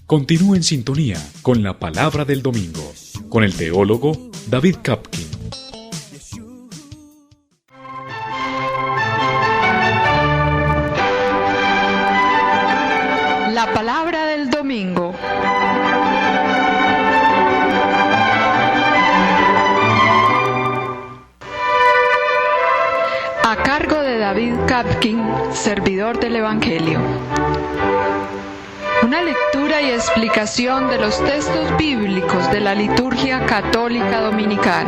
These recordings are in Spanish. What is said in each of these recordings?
Continúe en sintonía con la Palabra del Domingo, con el teólogo David Kapkin. La Palabra del Domingo. A cargo de David Kapkin, servidor del Evangelio. Una lectura y explicación de los textos bíblicos de la liturgia católica dominical.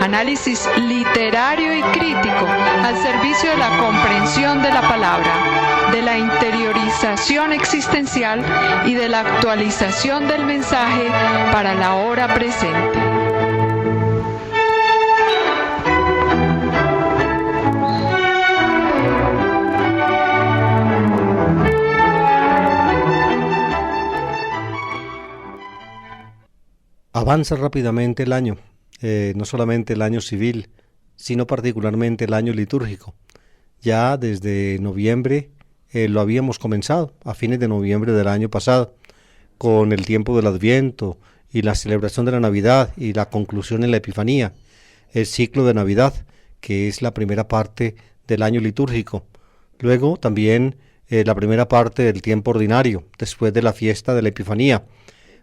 Análisis literario y crítico al servicio de la comprensión de la palabra, de la interiorización existencial y de la actualización del mensaje para la hora presente. Avanza rápidamente el año, no solamente el año civil, sino particularmente el año litúrgico. Ya desde noviembre lo habíamos comenzado, a fines de noviembre del año pasado, con el tiempo del Adviento y la celebración de la Navidad y la conclusión en la Epifanía, el ciclo de Navidad, que es la primera parte del año litúrgico. Luego también la primera parte del tiempo ordinario, después de la fiesta de la Epifanía.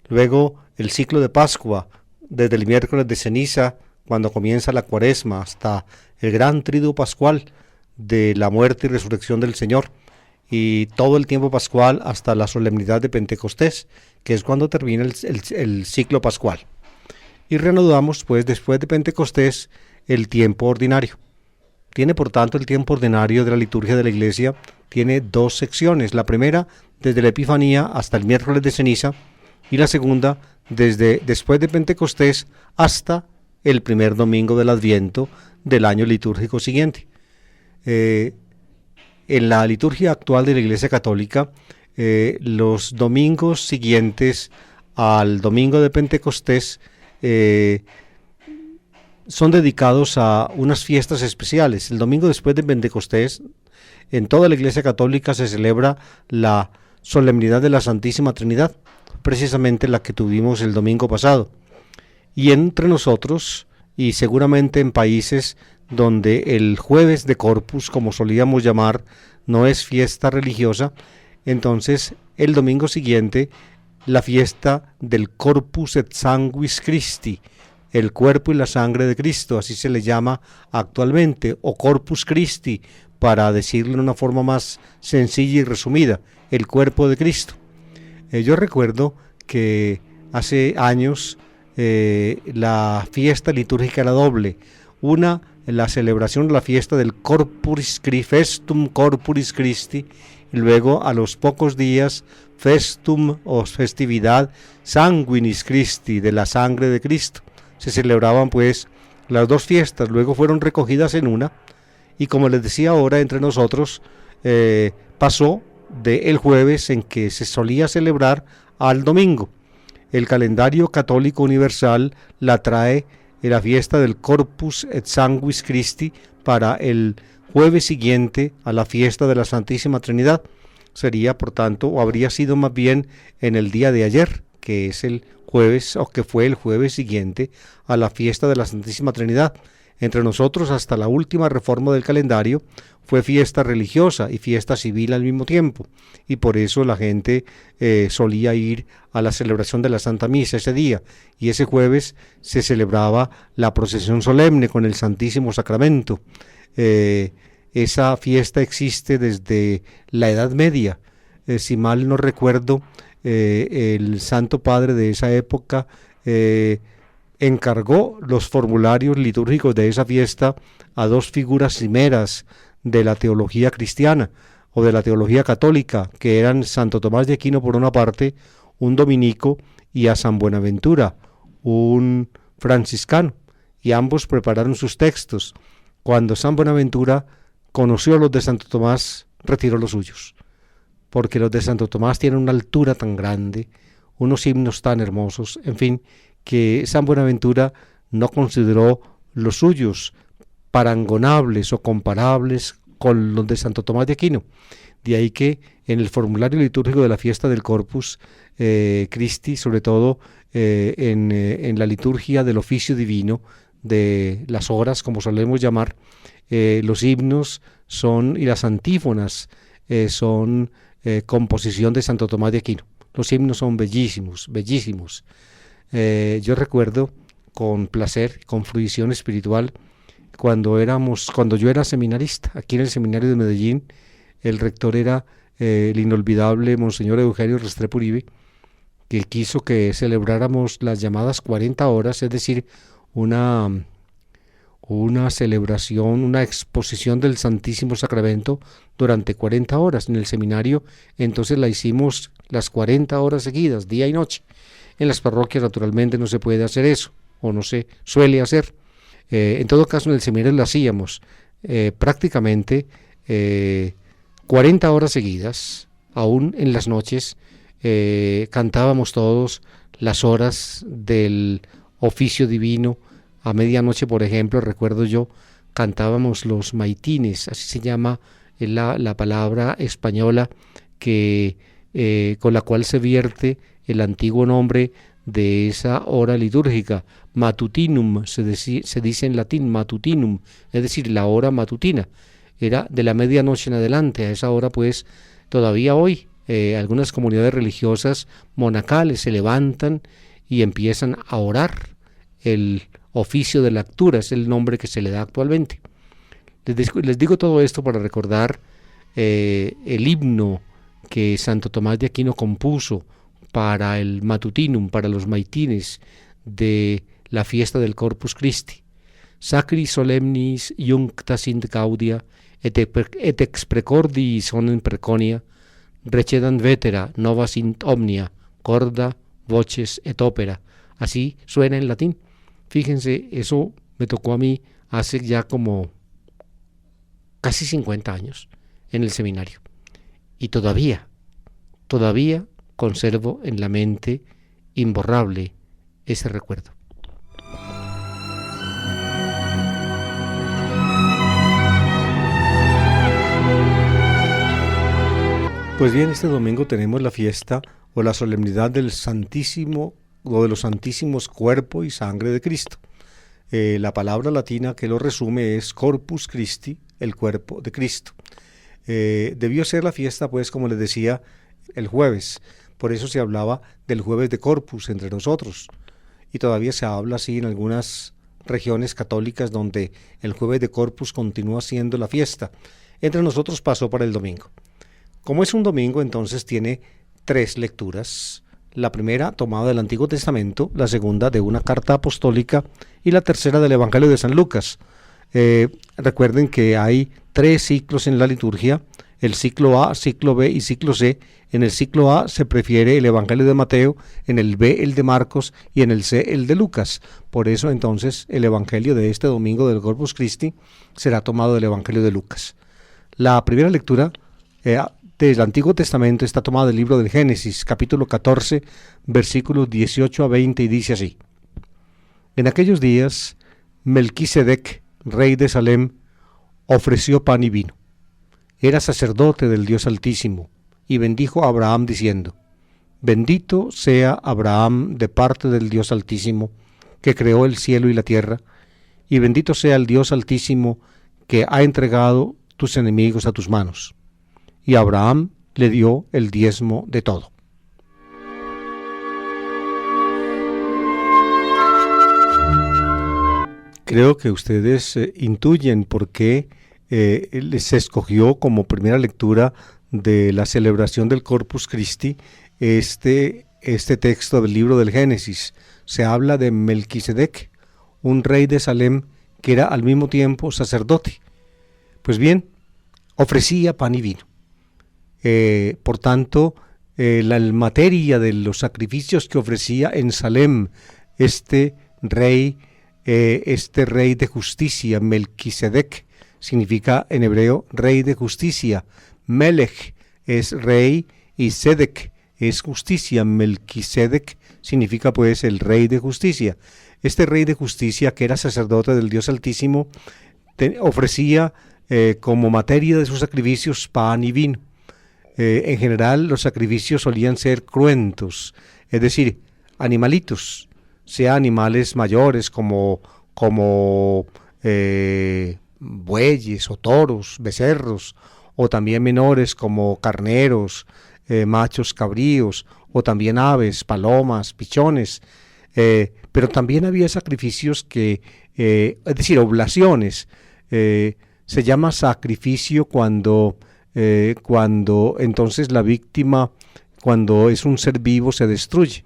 Luego el ciclo de Pascua, desde el miércoles de ceniza, cuando comienza la Cuaresma, hasta el gran triduo pascual de la muerte y resurrección del Señor, y todo el tiempo pascual hasta la solemnidad de Pentecostés, que es cuando termina el ciclo pascual. Y reanudamos, pues, después de Pentecostés, el tiempo ordinario. Tiene, por tanto, el tiempo ordinario de la liturgia de la Iglesia, tiene dos secciones. La primera, desde la Epifanía hasta el miércoles de ceniza, y la segunda, desde después de Pentecostés hasta el primer domingo del Adviento del año litúrgico siguiente. En la liturgia actual de la Iglesia Católica, los domingos siguientes al domingo de Pentecostés son dedicados a unas fiestas especiales. El domingo después de Pentecostés, en toda la Iglesia Católica se celebra la solemnidad de la Santísima Trinidad, precisamente la que tuvimos el domingo pasado. Y entre nosotros, y seguramente en países donde el jueves de Corpus, como solíamos llamar, no es fiesta religiosa, entonces el domingo siguiente, la fiesta del Corpus et Sanguis Christi, el cuerpo y la sangre de Cristo, así se le llama actualmente, o Corpus Christi, para decirlo de una forma más sencilla y resumida, el cuerpo de Cristo. Yo recuerdo que hace años la fiesta litúrgica era doble. Una, la celebración de la fiesta del Corpus Christi, Festum Corporis Christi, y luego a los pocos días Festum o festividad Sanguinis Christi, de la sangre de Cristo. Se celebraban pues las dos fiestas, luego fueron recogidas en una, y como les decía ahora entre nosotros, pasó del jueves en que se solía celebrar al domingo. El calendario católico universal la trae en la fiesta del Corpus et Sanguis Christi para el jueves siguiente a la fiesta de la Santísima Trinidad. Sería, por tanto, o habría sido más bien en el día de ayer, que es el jueves, o que fue el jueves siguiente a la fiesta de la Santísima Trinidad. Entre nosotros, hasta la última reforma del calendario, fue fiesta religiosa y fiesta civil al mismo tiempo, y por eso la gente solía ir a la celebración de la Santa Misa ese día, y ese jueves se celebraba la procesión solemne con el Santísimo Sacramento. Esa fiesta existe desde la Edad Media. Si mal no recuerdo, el Santo Padre de esa época encargó los formularios litúrgicos de esa fiesta a dos figuras cimeras de la teología cristiana o de la teología católica, que eran Santo Tomás de Aquino por una parte, un dominico, y a San Buenaventura, un franciscano, y ambos prepararon sus textos. Cuando San Buenaventura conoció los de Santo Tomás, retiró los suyos, porque los de Santo Tomás tienen una altura tan grande, unos himnos tan hermosos, en fin, que San Buenaventura no consideró los suyos parangonables o comparables con los de Santo Tomás de Aquino. De ahí que en el formulario litúrgico de la fiesta del Corpus Christi, sobre todo en la liturgia del oficio divino, de las horas, como solemos llamar, los himnos son, y las antífonas son composición de Santo Tomás de Aquino. Los himnos son bellísimos, bellísimos. Yo recuerdo con placer, con fruición espiritual, cuando yo era seminarista, aquí en el seminario de Medellín. El rector era el inolvidable Monseñor Eugenio Restrepo Uribe, que quiso que celebráramos las llamadas 40 horas, es decir, una celebración, una exposición del Santísimo Sacramento durante 40 horas en el seminario. Entonces la hicimos las 40 horas seguidas, día y noche. En las parroquias naturalmente no se puede hacer eso, o no se suele hacer. En todo caso en el seminario lo hacíamos prácticamente 40 horas seguidas, aún en las noches. Cantábamos todos las horas del oficio divino. A medianoche, por ejemplo, recuerdo yo, cantábamos los maitines, así se llama la palabra española con la cual se vierte el antiguo nombre de esa hora litúrgica. Matutinum, se dice en latín, matutinum, es decir, la hora matutina. Era de la medianoche en adelante. A esa hora, pues, todavía hoy, algunas comunidades religiosas monacales se levantan y empiezan a orar. El oficio de lectura es el nombre que se le da actualmente. Les digo todo esto para recordar el himno que Santo Tomás de Aquino compuso para el matutinum, para los maitines de la fiesta del Corpus Christi. Sacri solemnis iuncta sint gaudia et ex precordi sonem preconia recedant vetera nova sint omnia corda voces et opera. Así suena en latín. Fíjense, eso me tocó a mí hace ya como casi 50 años en el seminario. Y todavía conservo en la mente imborrable ese recuerdo. Pues bien, este domingo tenemos la fiesta o la solemnidad del Santísimo o de los Santísimos Cuerpo y Sangre de Cristo. La palabra latina que lo resume es Corpus Christi, el cuerpo de Cristo. Debió ser la fiesta, pues, como les decía, el jueves. Por eso se hablaba del jueves de Corpus entre nosotros. Y todavía se habla así en algunas regiones católicas donde el jueves de Corpus continúa siendo la fiesta. Entre nosotros pasó para el domingo. Como es un domingo, entonces tiene 3 lecturas. La primera tomada del Antiguo Testamento, la segunda de una carta apostólica y la tercera del Evangelio de San Lucas. Recuerden que hay 3 ciclos en la liturgia, el ciclo A, ciclo B y ciclo C. En el ciclo A se prefiere el Evangelio de Mateo, en el B el de Marcos y en el C el de Lucas. Por eso entonces el Evangelio de este domingo del Corpus Christi será tomado del Evangelio de Lucas. La primera lectura del Antiguo Testamento está tomada del libro del Génesis, capítulo 14, versículos 18 a 20, y dice así: En aquellos días, Melquisedec, rey de Salem, ofreció pan y vino. Era sacerdote del Dios Altísimo, y bendijo a Abraham diciendo: Bendito sea Abraham de parte del Dios Altísimo, que creó el cielo y la tierra, y bendito sea el Dios Altísimo, que ha entregado tus enemigos a tus manos. Y Abraham le dio el diezmo de todo. Creo que ustedes intuyen por qué se escogió como primera lectura de la celebración del Corpus Christi este texto del libro del Génesis. Se habla de Melquisedec, un rey de Salem que era al mismo tiempo sacerdote. Pues bien, ofrecía pan y vino. Por tanto, la materia de los sacrificios que ofrecía en Salem este rey de justicia, Melquisedec, significa en hebreo rey de justicia. Melech es rey y Sedec es justicia. Melquisedec significa pues el rey de justicia. Este rey de justicia, que era sacerdote del Dios Altísimo, ofrecía como materia de sus sacrificios pan y vino. En general los sacrificios solían ser cruentos, es decir, animalitos, sea animales mayores como bueyes o toros, becerros, o también menores como carneros, machos cabríos, o también aves, palomas, pichones, pero también había sacrificios que, es decir, oblaciones. Se llama sacrificio cuando entonces la víctima, cuando es un ser vivo, se destruye.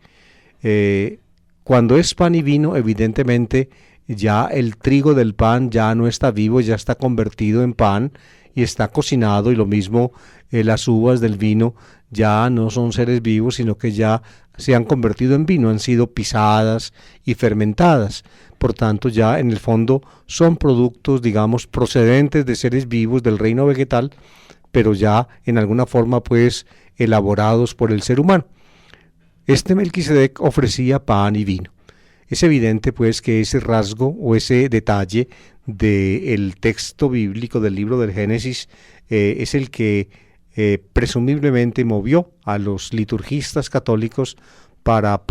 Cuando es pan y vino, evidentemente ya el trigo del pan ya no está vivo, ya está convertido en pan y está cocinado, y lo mismo las uvas del vino ya no son seres vivos, sino que ya se han convertido en vino, han sido pisadas y fermentadas. Por tanto, ya en el fondo son productos, digamos, procedentes de seres vivos del reino vegetal, pero ya en alguna forma pues elaborados por el ser humano. Este Melquisedec ofrecía pan y vino. Es evidente pues que ese rasgo o ese detalle del texto bíblico del libro del Génesis es el que presumiblemente movió a los liturgistas católicos para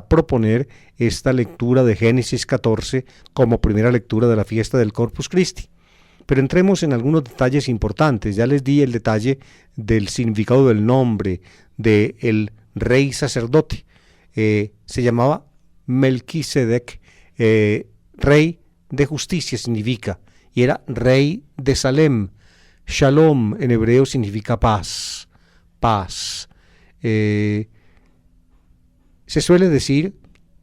proponer esta lectura de Génesis 14 como primera lectura de la fiesta del Corpus Christi. Pero entremos en algunos detalles importantes. Ya les di el detalle del significado del nombre del rey sacerdote. Se llamaba Melquisedec, rey de justicia significa, y era rey de Salem. Shalom en hebreo significa paz, paz. Se suele decir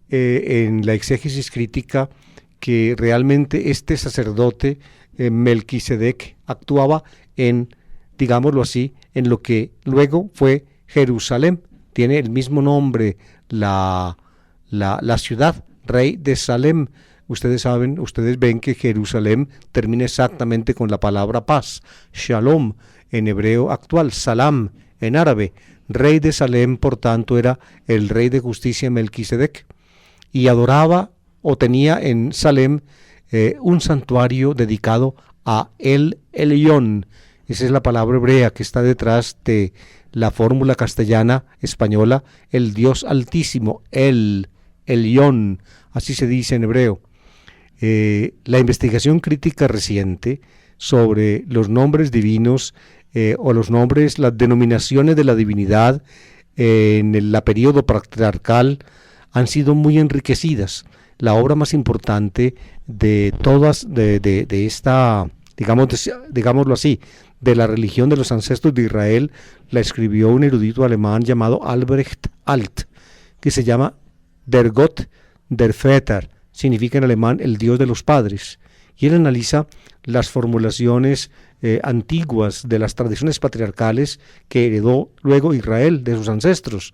en la exégesis crítica que realmente este sacerdote Melquisedec actuaba en, digámoslo así, en lo que luego fue Jerusalén. Tiene el mismo nombre la ciudad, rey de Salem. Ustedes ven que Jerusalén termina exactamente con la palabra paz, shalom en hebreo actual, salam en árabe. Rey de Salem, por tanto, era el rey de justicia Melquisedec, y adoraba o tenía en Salem un santuario dedicado a El Elyon. Esa es la palabra hebrea que está detrás de la fórmula castellana española, el Dios Altísimo, El Elyon, así se dice en hebreo. La investigación crítica reciente sobre los nombres divinos o los nombres, las denominaciones de la divinidad en el periodo patriarcal han sido muy enriquecidas. La obra más importante de todas, de esta, digámoslo así, de la religión de los ancestros de Israel, la escribió un erudito alemán llamado Albrecht Alt, que se llama Der Gott der Väter, significa en alemán el Dios de los padres, y él analiza las formulaciones antiguas de las tradiciones patriarcales que heredó luego Israel de sus ancestros.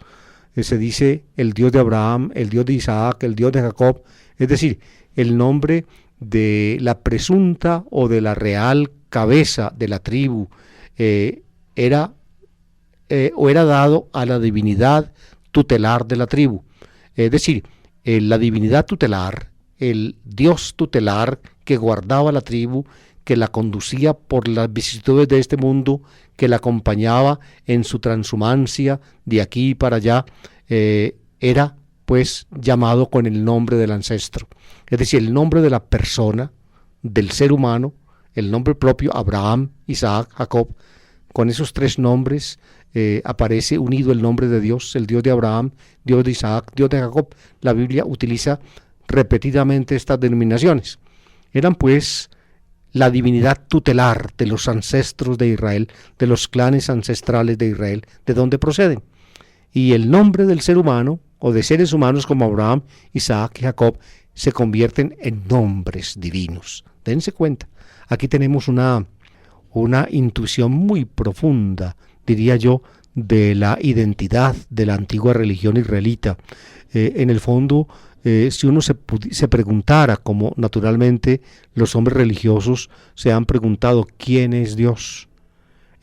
Se dice el Dios de Abraham, el Dios de Isaac, el Dios de Jacob, es decir, el nombre de la presunta o de la real cabeza de la tribu era dado a la divinidad tutelar de la tribu, es decir, la divinidad tutelar, el Dios tutelar que guardaba la tribu, que la conducía por las vicisitudes de este mundo, que la acompañaba en su transhumancia de aquí para allá, era pues llamado con el nombre del ancestro, es decir, el nombre de la persona, del ser humano, el nombre propio, Abraham, Isaac, Jacob. Con esos tres nombres aparece unido el nombre de Dios, el Dios de Abraham, Dios de Isaac, Dios de Jacob. La Biblia utiliza repetidamente estas denominaciones. Eran pues la divinidad tutelar de los ancestros de Israel, de los clanes ancestrales de Israel, de donde proceden. Y el nombre del ser humano, o de seres humanos como Abraham, Isaac y Jacob, se convierten en nombres divinos. Dense cuenta, aquí tenemos una intuición muy profunda, diría yo, de la identidad de la antigua religión israelita. En el fondo, si uno se preguntara, como naturalmente los hombres religiosos se han preguntado, ¿quién es Dios?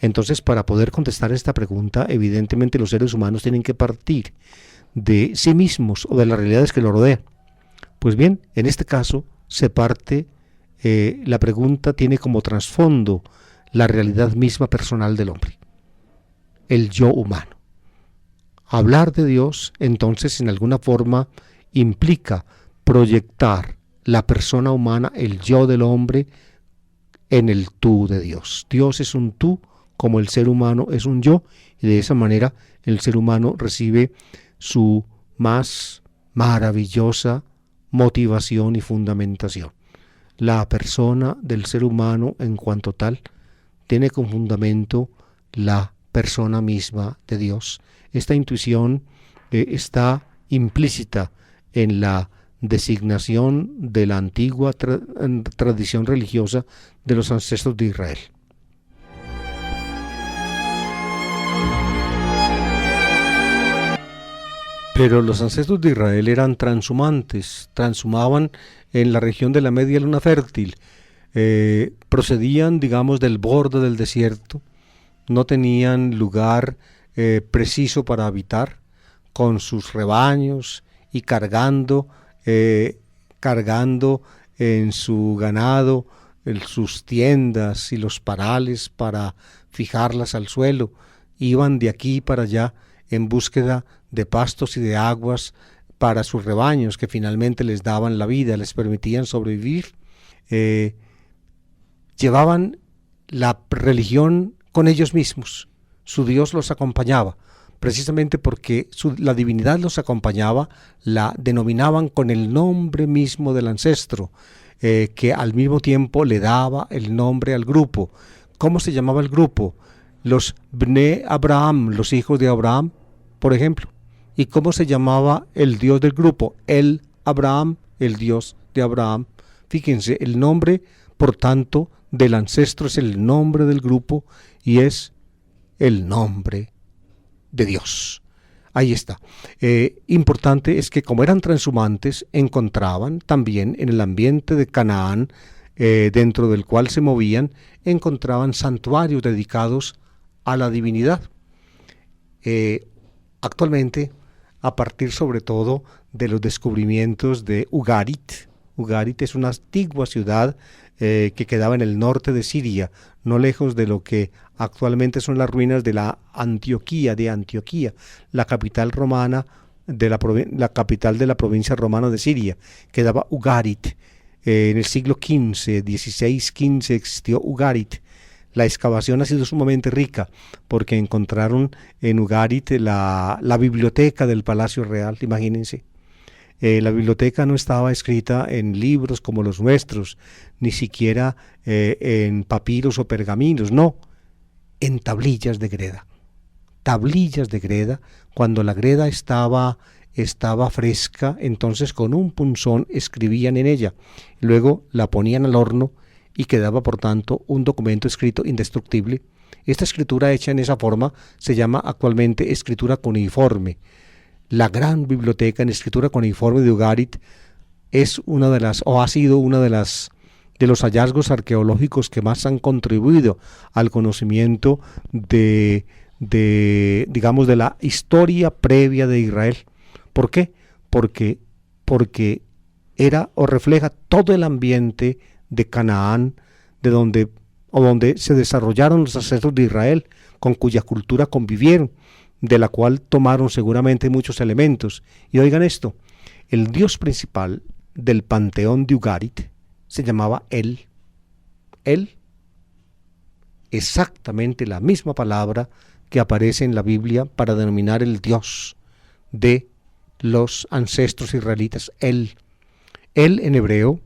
Entonces, para poder contestar esta pregunta, evidentemente los seres humanos tienen que partir de sí mismos o de las realidades que los rodean. Pues bien, en este caso se parte, la pregunta tiene como trasfondo la realidad misma personal del hombre. el yo humano. Hablar de Dios, entonces, en alguna forma implica proyectar la persona humana, el yo del hombre, en el tú de Dios. Dios es un tú, como el ser humano es un yo, y de esa manera el ser humano recibe su más maravillosa motivación y fundamentación. La persona del ser humano, en cuanto tal, tiene como fundamento la persona misma de Dios. Esta intuición está implícita en la designación de la antigua tradición religiosa de los ancestros de Israel. Pero los ancestros de Israel eran transhumantes, transhumaban en la región de la media luna fértil, procedían, digamos, del borde del desierto, no tenían lugar preciso para habitar, con sus rebaños y cargando en su ganado sus tiendas y los parales para fijarlas al suelo. Iban de aquí para allá en búsqueda de pastos y de aguas para sus rebaños, que finalmente les daban la vida, les permitían sobrevivir. Llevaban la religión con ellos mismos, su Dios los acompañaba, precisamente porque la divinidad los acompañaba, la denominaban con el nombre mismo del ancestro, que al mismo tiempo le daba el nombre al grupo. ¿Cómo se llamaba el grupo? Los Bnei Abraham, los hijos de Abraham, por ejemplo. ¿Y cómo se llamaba el Dios del grupo? El Abraham, el Dios de Abraham. Fíjense, el nombre, por tanto, del ancestro es el nombre del grupo y es el nombre de Dios. Ahí está. Importante es que como eran transhumantes, encontraban también en el ambiente de Canaán, dentro del cual se movían, encontraban santuarios dedicados a la divinidad. Actualmente, a partir sobre todo de los descubrimientos de Ugarit. Ugarit es una antigua ciudad que quedaba en el norte de Siria, no lejos de lo que actualmente son las ruinas de la Antioquía, la capital romana, la capital de la provincia romana de Siria. Quedaba Ugarit. En el siglo XV, XVI-XV existió Ugarit. La excavación ha sido sumamente rica porque encontraron en Ugarit la biblioteca del Palacio Real, imagínense. La biblioteca no estaba escrita en libros como los nuestros, ni siquiera en papiros o pergaminos, no, en tablillas de greda. Tablillas de greda, cuando la greda estaba fresca, entonces con un punzón escribían en ella, luego la ponían al horno y quedaba, por tanto, un documento escrito indestructible. Esta escritura hecha en esa forma se llama actualmente escritura cuneiforme. La gran biblioteca en escritura cuneiforme de Ugarit es ha sido una de los hallazgos arqueológicos que más han contribuido al conocimiento de la historia previa de Israel. ¿Por qué? Porque era o refleja todo el ambiente de Canaán, donde se desarrollaron los ancestros de Israel, con cuya cultura convivieron, de la cual tomaron seguramente muchos elementos. Y oigan esto, el dios principal del panteón de Ugarit se llamaba El. El, exactamente la misma palabra que aparece en la Biblia para denominar el Dios de los ancestros israelitas, El. El en hebreo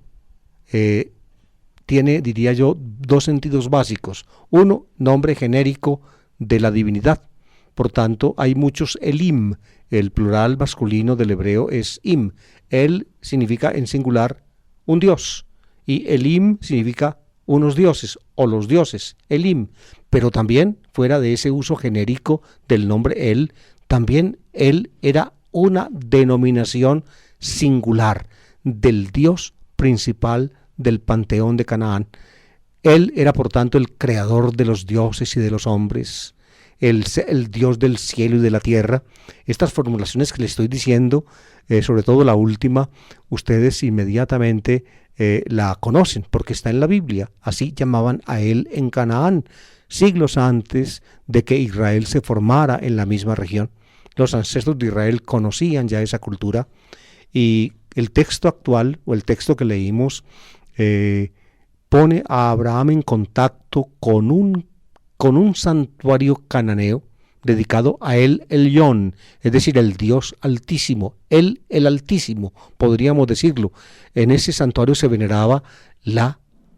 tiene, diría yo, dos sentidos básicos. Uno, nombre genérico de la divinidad. Por tanto, hay muchos Elim. El plural masculino del hebreo es Im. El significa en singular un dios. Y Elim significa unos dioses o los dioses, Elim. Pero también, fuera de ese uso genérico del nombre El, también El era una denominación singular del dios principal del panteón de Canaán. Él era, por tanto, el creador de los dioses y de los hombres, el Dios del cielo y de la tierra. Estas formulaciones que les estoy diciendo, sobre todo la última, ustedes inmediatamente la conocen porque está en la Biblia. Así llamaban a él en Canaán. siglos antes de que Israel se formara en la misma región. Los ancestros de Israel conocían ya esa cultura, y el texto actual, o el texto que leímos, pone a Abraham en contacto con un santuario cananeo dedicado a El Elyon, es decir, el Dios Altísimo, el Altísimo, podríamos decirlo. En ese santuario se veneraba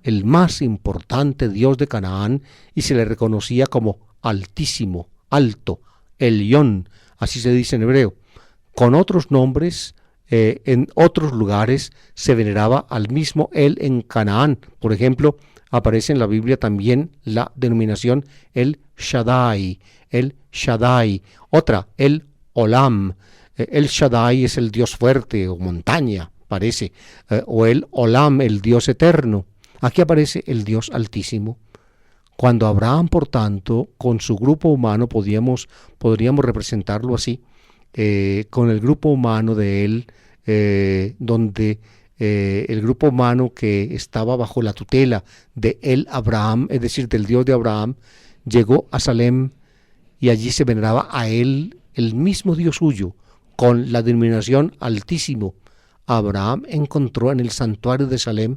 el más importante Dios de Canaán, y se le reconocía como Altísimo, Alto, Elyon, así se dice en hebreo. Con otros nombres, en otros lugares se veneraba al mismo él en Canaán. Por ejemplo, aparece en la Biblia también la denominación El Shaddai, otra, el Olam. El Shaddai es el Dios fuerte o montaña, parece, o el Olam, el Dios eterno. Aquí aparece el Dios Altísimo. Cuando Abraham, por tanto, con su grupo humano, podríamos representarlo así, con el grupo humano de él, donde el grupo humano que estaba bajo la tutela de el Abraham, es decir, del Dios de Abraham, llegó a Salem, y allí se veneraba a él, el mismo Dios suyo, con la denominación Altísimo. Abraham encontró en el santuario de Salem,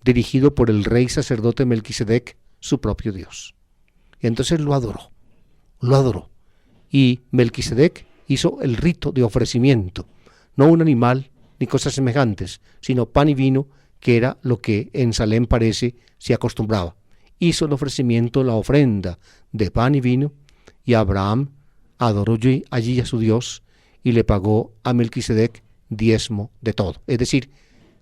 dirigido por el rey sacerdote Melquisedec, su propio Dios. Y entonces lo adoró. Y Melquisedec hizo el rito de ofrecimiento, no un animal ni cosas semejantes, sino pan y vino, que era lo que en Salem parece se acostumbraba. Hizo el ofrecimiento, la ofrenda de pan y vino, y Abraham adoró allí a su Dios, y le pagó a Melquisedec diezmo de todo. Es decir,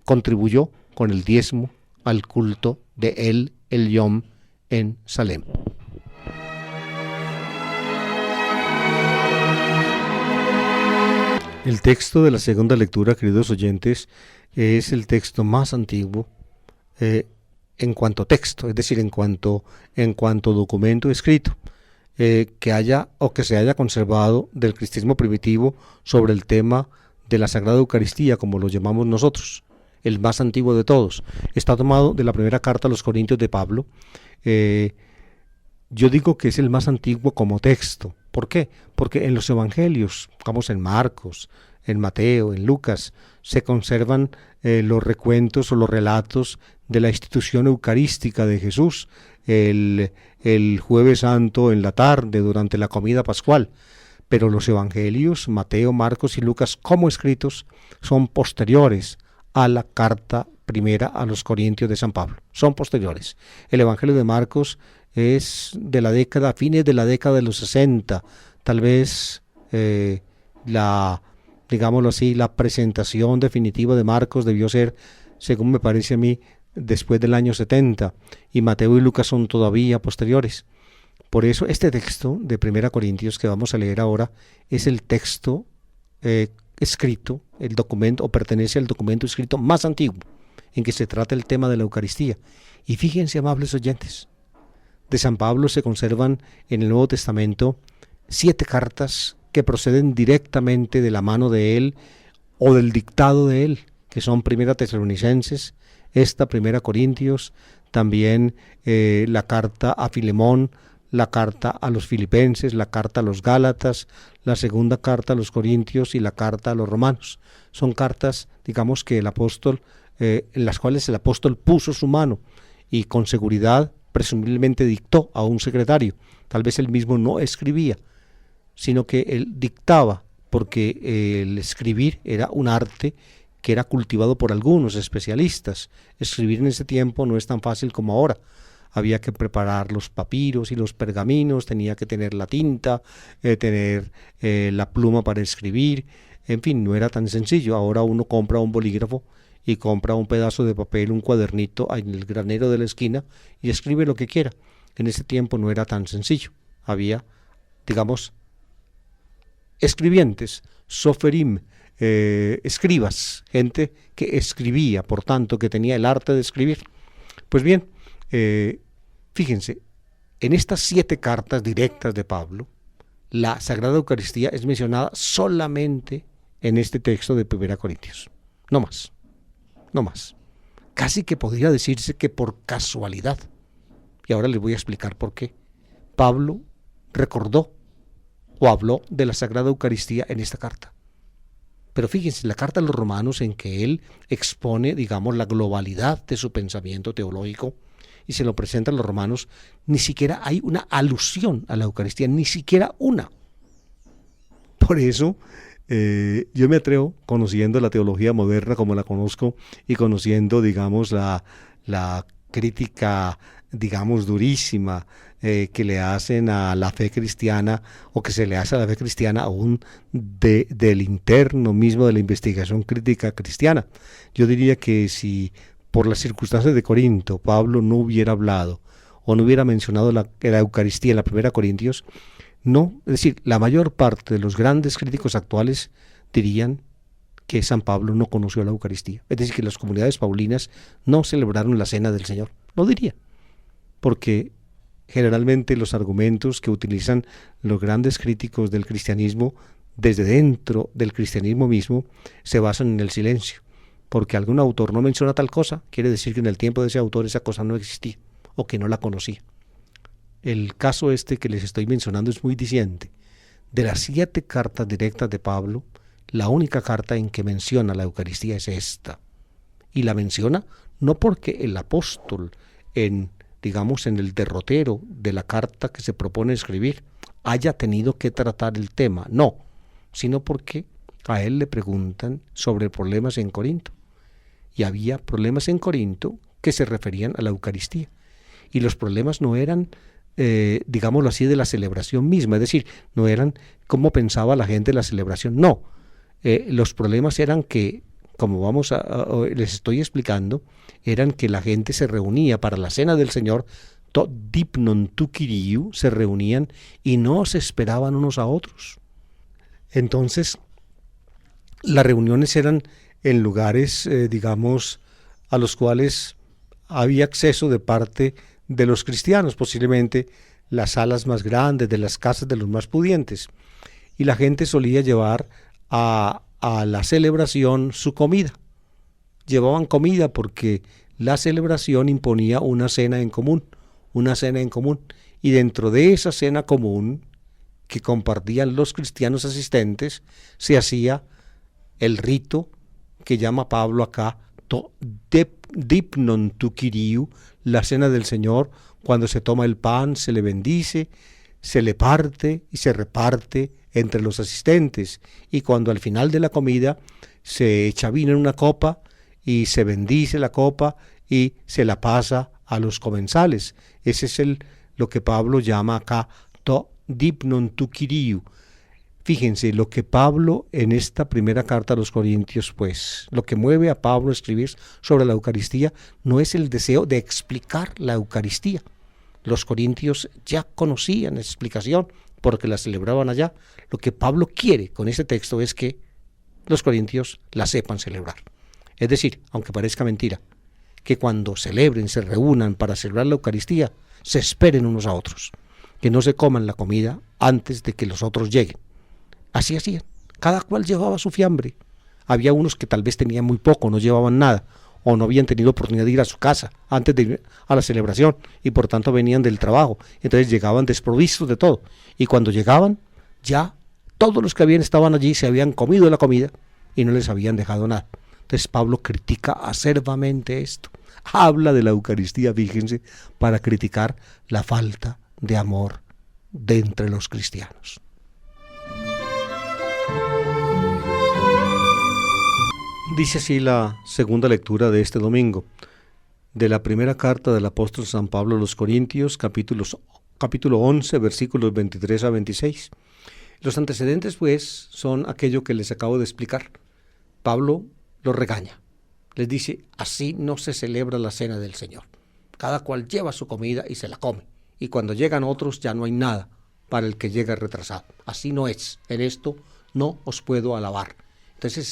contribuyó con el diezmo al culto de El Elyon en Salem. El texto de la segunda lectura, queridos oyentes, es el texto más antiguo en cuanto texto, es decir, en cuanto documento escrito que haya o que se haya conservado del cristianismo primitivo sobre el tema de la Sagrada Eucaristía, como lo llamamos nosotros, el más antiguo de todos. Está tomado de la primera carta a los Corintios de Pablo. Yo digo que es el más antiguo como texto. ¿Por qué? Porque en los evangelios, vamos, en Marcos, en Mateo, en Lucas, se conservan los recuentos o los relatos de la institución eucarística de Jesús el Jueves Santo en la tarde, durante la comida pascual. Pero los evangelios, Mateo, Marcos y Lucas, como escritos, son posteriores a la carta primera a los Corintios de San Pablo. Son posteriores. El evangelio de Marcos es de la década, fines de la década de los 60, tal vez digámoslo así, la presentación definitiva de Marcos debió ser, según me parece a mí, después del año 70, y Mateo y Lucas son todavía posteriores. Por eso este texto de 1 Corintios que vamos a leer ahora es el texto escrito, el documento, o pertenece al documento escrito más antiguo en que se trata el tema de la Eucaristía. Y fíjense, amables oyentes, de San Pablo se conservan en el Nuevo Testamento 7 cartas que proceden directamente de la mano de él o del dictado de él, que son 1 Tesalonicenses, esta 1 Corintios, también la carta a Filemón, la carta a los Filipenses, la carta a los Gálatas, la segunda carta a los Corintios y la carta a los Romanos. Son cartas, digamos, que el apóstol, en las cuales el apóstol puso su mano y con seguridad presumiblemente dictó a un secretario. Tal vez él mismo no escribía, sino que él dictaba, porque el escribir era un arte que era cultivado por algunos especialistas. Escribir en ese tiempo no es tan fácil como ahora. Había que preparar los papiros y los pergaminos, tenía que tener la tinta, tener la pluma para escribir, en fin, no era tan sencillo. Ahora uno compra un bolígrafo y compra un pedazo de papel, un cuadernito en el granero de la esquina y escribe lo que quiera. En ese tiempo no era tan sencillo. Había, digamos, escribientes, soferim, escribas, gente que escribía, por tanto, que tenía el arte de escribir. Pues bien, fíjense, en estas 7 cartas directas de Pablo, la Sagrada Eucaristía es mencionada solamente en este texto de 1 Corintios. No más, no más. Casi que podría decirse que por casualidad. Y ahora les voy a explicar por qué. Pablo recordó o habló de la Sagrada Eucaristía en esta carta. Pero fíjense, la carta a los romanos en que él expone, digamos, la globalidad de su pensamiento teológico y se lo presenta a los romanos, ni siquiera hay una alusión a la Eucaristía, ni siquiera una. Por eso yo me atrevo, conociendo la teología moderna como la conozco y conociendo, digamos, la crítica, digamos, durísima que le hacen a la fe cristiana, o que se le hace a la fe cristiana aún del interno mismo de la investigación crítica cristiana. Yo diría que si por las circunstancias de Corinto Pablo no hubiera hablado o no hubiera mencionado la Eucaristía en la primera Corintios, no, es decir, la mayor parte de los grandes críticos actuales dirían que San Pablo no conoció la Eucaristía. Es decir, que las comunidades paulinas no celebraron la Cena del Señor. Lo diría, porque generalmente los argumentos que utilizan los grandes críticos del cristianismo desde dentro del cristianismo mismo se basan en el silencio. Porque algún autor no menciona tal cosa, quiere decir que en el tiempo de ese autor esa cosa no existía o que no la conocía. El caso este que les estoy mencionando es muy diciente. De las 7 cartas directas de Pablo, la única carta en que menciona la Eucaristía es esta. Y la menciona no porque el apóstol, digamos, en el derrotero de la carta que se propone escribir, haya tenido que tratar el tema, no, sino porque a él le preguntan sobre problemas en Corinto. Y había problemas en Corinto que se referían a la Eucaristía. Y los problemas no eran, digámoslo así, de la celebración misma, es decir, no eran cómo pensaba la gente de la celebración, no. Los problemas eran que, como les estoy explicando, eran que la gente se reunía para la Cena del Señor, to dipnon tu Kyriou, se reunían y no se esperaban unos a otros. Entonces, las reuniones eran en lugares, digamos, a los cuales había acceso de parte de los cristianos, posiblemente las salas más grandes de las casas de los más pudientes. Y la gente solía llevar a la celebración su comida. Llevaban comida porque la celebración imponía una cena en común, y dentro de esa cena común que compartían los cristianos asistentes, se hacía el rito que llama Pablo acá, dipnon tu Kyriou, la Cena del Señor, cuando se toma el pan, se le bendice, se le parte y se reparte entre los asistentes, y cuando al final de la comida se echa vino en una copa y se bendice la copa y se la pasa a los comensales. Ese es lo que Pablo llama acá dipnon tu Kyriou. Fíjense, lo que Pablo en esta primera carta a los Corintios, pues, lo que mueve a Pablo a escribir sobre la Eucaristía no es el deseo de explicar la Eucaristía. Los corintios ya conocían esa explicación porque la celebraban allá. Lo que Pablo quiere con ese texto es que los corintios la sepan celebrar. Es decir, aunque parezca mentira, que cuando celebren, se reúnan para celebrar la Eucaristía, se esperen unos a otros, que no se coman la comida antes de que los otros lleguen. Así hacían, cada cual llevaba su fiambre. Había unos que tal vez tenían muy poco, no llevaban nada, o no habían tenido oportunidad de ir a su casa antes de ir a la celebración, y por tanto venían del trabajo, entonces llegaban desprovistos de todo, y cuando llegaban, ya todos los que estaban allí se habían comido la comida, y no les habían dejado nada. Entonces Pablo critica acerbamente esto, habla de la Eucaristía, fíjense, para criticar la falta de amor de entre los cristianos. Dice así la segunda lectura de este domingo, de la primera carta del apóstol San Pablo a los Corintios, capítulo 11, versículos 23 a 26. Los antecedentes, pues, son aquello que les acabo de explicar. Pablo los regaña, les dice, así no se celebra la Cena del Señor. Cada cual lleva su comida y se la come, y cuando llegan otros ya no hay nada para el que llega retrasado. Así no es, en esto no os puedo alabar. Entonces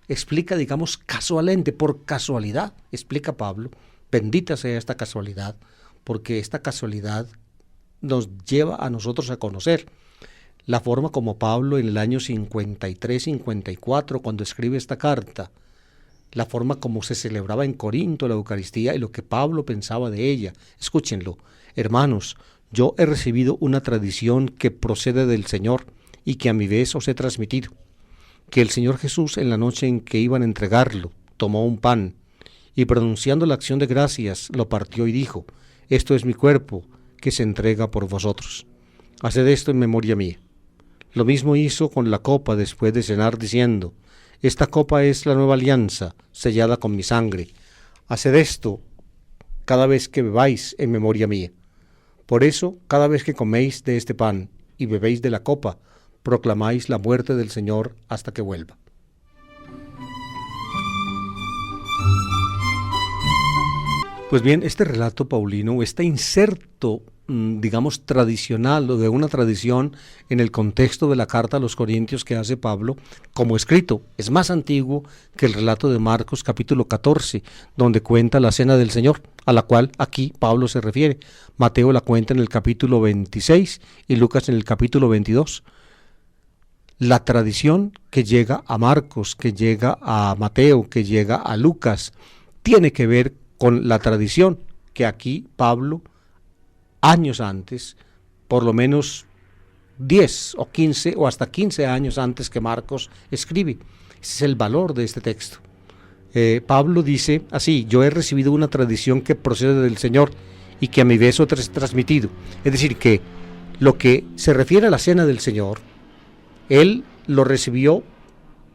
explica, digamos, casualmente, por casualidad, explica Pablo, bendita sea esta casualidad, porque esta casualidad nos lleva a nosotros a conocer la forma como Pablo en el año 53-54, cuando escribe esta carta, la forma como se celebraba en Corinto la Eucaristía y lo que Pablo pensaba de ella. Escúchenlo. Hermanos, yo he recibido una tradición que procede del Señor y que a mi vez os he transmitido. Que el Señor Jesús, en la noche en que iban a entregarlo, tomó un pan y, pronunciando la acción de gracias, lo partió y dijo: esto es mi cuerpo, que se entrega por vosotros. Haced esto en memoria mía. Lo mismo hizo con la copa después de cenar, diciendo: esta copa es la nueva alianza, sellada con mi sangre. Haced esto cada vez que bebáis en memoria mía. Por eso, cada vez que coméis de este pan y bebéis de la copa, proclamáis la muerte del Señor hasta que vuelva. Pues bien, este relato paulino, este inserto, digamos, tradicional o de una tradición en el contexto de la carta a los Corintios que hace Pablo, como escrito, es más antiguo que el relato de Marcos capítulo 14, donde cuenta la cena del Señor, a la cual aquí Pablo se refiere. Mateo la cuenta en el capítulo 26 y Lucas en el capítulo 22. La tradición que llega a Marcos, que llega a Mateo, que llega a Lucas, tiene que ver con la tradición que aquí Pablo, años antes, por lo menos 10 o 15 o hasta 15 años antes que Marcos, escribe. Ese es el valor de este texto. Pablo dice así: yo he recibido una tradición que procede del Señor y que a mi vez os he transmitido. Es decir, que lo que se refiere a la cena del Señor, él lo recibió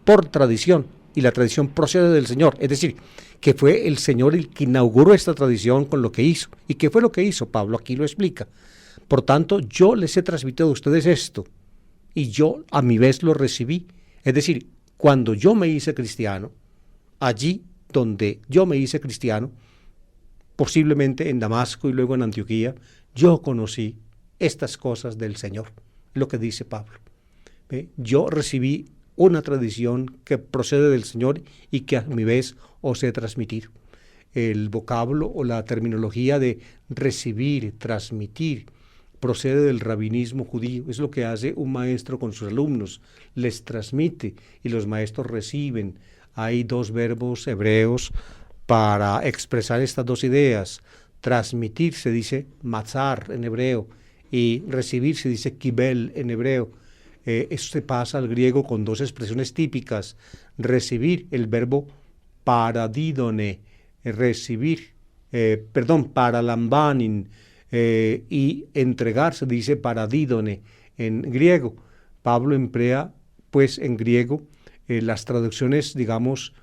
por tradición y la tradición procede del Señor. Es decir, que fue el Señor el que inauguró esta tradición con lo que hizo. ¿Y qué fue lo que hizo? Pablo aquí lo explica. Por tanto, yo les he transmitido a ustedes esto y yo a mi vez lo recibí. Es decir, cuando yo me hice cristiano, allí donde yo me hice cristiano, posiblemente en Damasco y luego en Antioquía, yo conocí estas cosas del Señor, lo que dice Pablo. Yo recibí una tradición que procede del Señor y que a mi vez os he transmitido. El vocablo o la terminología de recibir, transmitir, procede del rabinismo judío. Es lo que hace un maestro con sus alumnos, les transmite y los maestros reciben. Hay dos verbos hebreos para expresar estas dos ideas. Transmitir se dice matzar en hebreo y recibir se dice kibel en hebreo. Eso se pasa al griego con dos expresiones típicas. Recibir, el verbo paradidone, paralambanin, y entregar se dice paradidone en griego. Pablo emplea, pues, en griego las traducciones, digamos,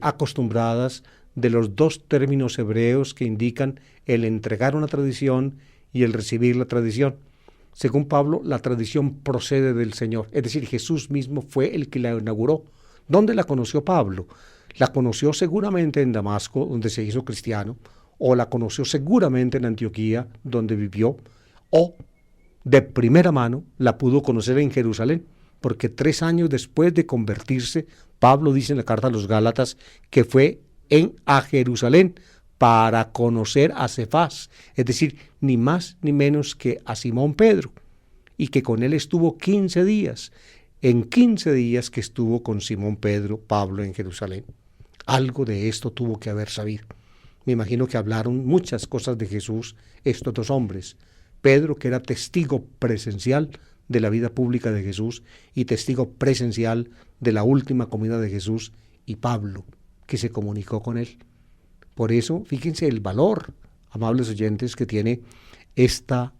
acostumbradas de los dos términos hebreos que indican el entregar una tradición y el recibir la tradición. Según Pablo, la tradición procede del Señor, es decir, Jesús mismo fue el que la inauguró. ¿Dónde la conoció Pablo? La conoció seguramente en Damasco, donde se hizo cristiano, o la conoció seguramente en Antioquía, donde vivió, o de primera mano la pudo conocer en Jerusalén, porque 3 años después de convertirse, Pablo dice en la carta a los Gálatas que fue a Jerusalén para conocer a Cefás, es decir, ni más ni menos que a Simón Pedro, y que con él estuvo 15 días. En 15 días que estuvo con Simón Pedro, Pablo en Jerusalén. Algo de esto tuvo que haber sabido. Me imagino que hablaron muchas cosas de Jesús estos dos hombres. Pedro, que era testigo presencial de la vida pública de Jesús y testigo presencial de la última comida de Jesús, y Pablo, que se comunicó con él. Por eso, fíjense el valor, amables oyentes, que tiene esta